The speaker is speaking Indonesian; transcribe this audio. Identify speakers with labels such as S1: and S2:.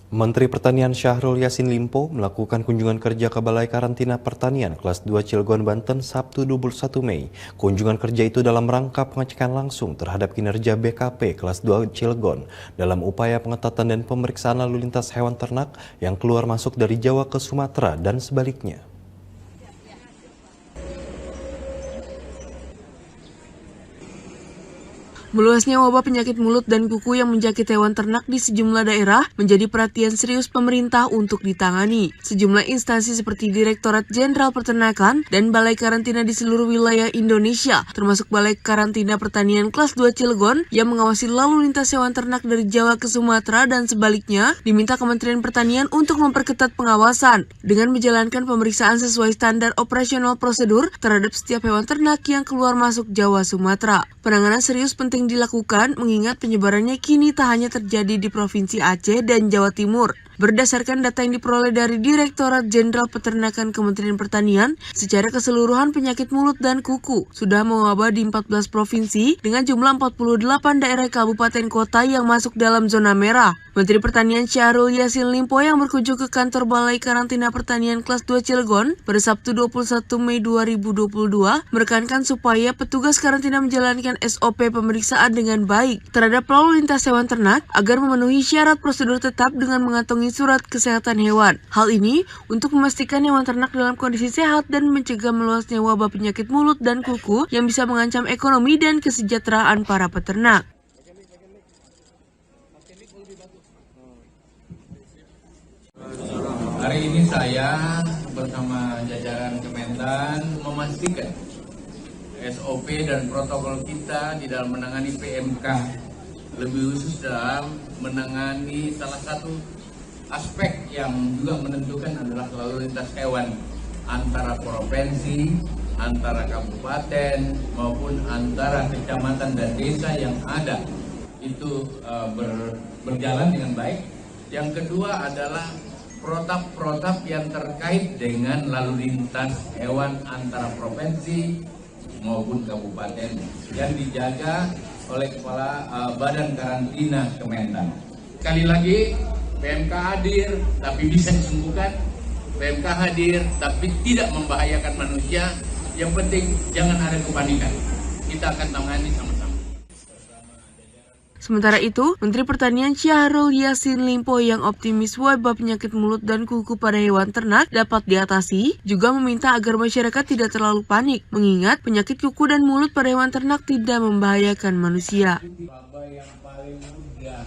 S1: Menteri Pertanian Syahrul Yassin Limpo melakukan kunjungan kerja ke Balai Karantina Pertanian kelas 2 Cilegon, Banten, Sabtu 21 Mei. Kunjungan kerja itu dalam rangka pengecekan langsung terhadap kinerja BKP kelas 2 Cilegon dalam upaya pengetatan dan pemeriksaan lalu lintas hewan ternak yang keluar masuk dari Jawa ke Sumatera dan sebaliknya.
S2: Meluasnya wabah penyakit mulut dan kuku yang menjangkit hewan ternak di sejumlah daerah menjadi perhatian serius pemerintah untuk ditangani. Sejumlah instansi seperti Direktorat Jenderal Peternakan dan Balai Karantina di seluruh wilayah Indonesia, termasuk Balai Karantina Pertanian kelas 2 Cilegon yang mengawasi lalu lintas hewan ternak dari Jawa ke Sumatera dan sebaliknya, diminta Kementerian Pertanian untuk memperketat pengawasan dengan menjalankan pemeriksaan sesuai standar operasional prosedur terhadap setiap hewan ternak yang keluar masuk Jawa Sumatera. Penanganan serius penting dilakukan mengingat penyebarannya kini tak hanya terjadi di Provinsi Aceh dan Jawa Timur. Berdasarkan data yang diperoleh dari Direktorat Jenderal Peternakan Kementerian Pertanian, secara keseluruhan penyakit mulut dan kuku sudah mewabah di 14 provinsi dengan jumlah 48 daerah kabupaten kota yang masuk dalam zona merah. Menteri Pertanian Syahrul Yassin Limpo yang berkunjung ke kantor Balai Karantina Pertanian kelas 2 Cilegon pada Sabtu 21 Mei 2022 menekankan supaya petugas karantina menjalankan SOP pemeriksaan dengan baik terhadap lalu lintas hewan ternak agar memenuhi syarat prosedur tetap dengan mengantongi surat kesehatan hewan. Hal ini untuk memastikan hewan ternak dalam kondisi sehat dan mencegah meluasnya wabah penyakit mulut dan kuku yang bisa mengancam ekonomi dan kesejahteraan para peternak.
S3: Hari ini saya bersama jajaran Kementan memastikan SOP dan protokol kita di dalam menangani PMK, lebih khusus dalam menangani salah satu aspek yang juga menentukan adalah lalu lintas hewan antara provinsi, antara kabupaten maupun antara kecamatan dan desa yang ada itu berjalan dengan baik. Yang kedua adalah protap-protap yang terkait dengan lalu lintas hewan antara provinsi maupun kabupaten yang dijaga oleh Kepala Badan Karantina Kementan. Sekali lagi, PMK hadir tapi bisa disembuhkan, PMK hadir tapi tidak membahayakan manusia. Yang penting jangan ada kepanikan, kita akan tangani sama-sama.
S2: Sementara itu, Menteri Pertanian Syahrul Yassin Limpo yang optimis wabah penyakit mulut dan kuku pada hewan ternak dapat diatasi, juga meminta agar masyarakat tidak terlalu panik, mengingat penyakit kuku dan mulut pada hewan ternak tidak membahayakan manusia.
S3: Yang paling mudah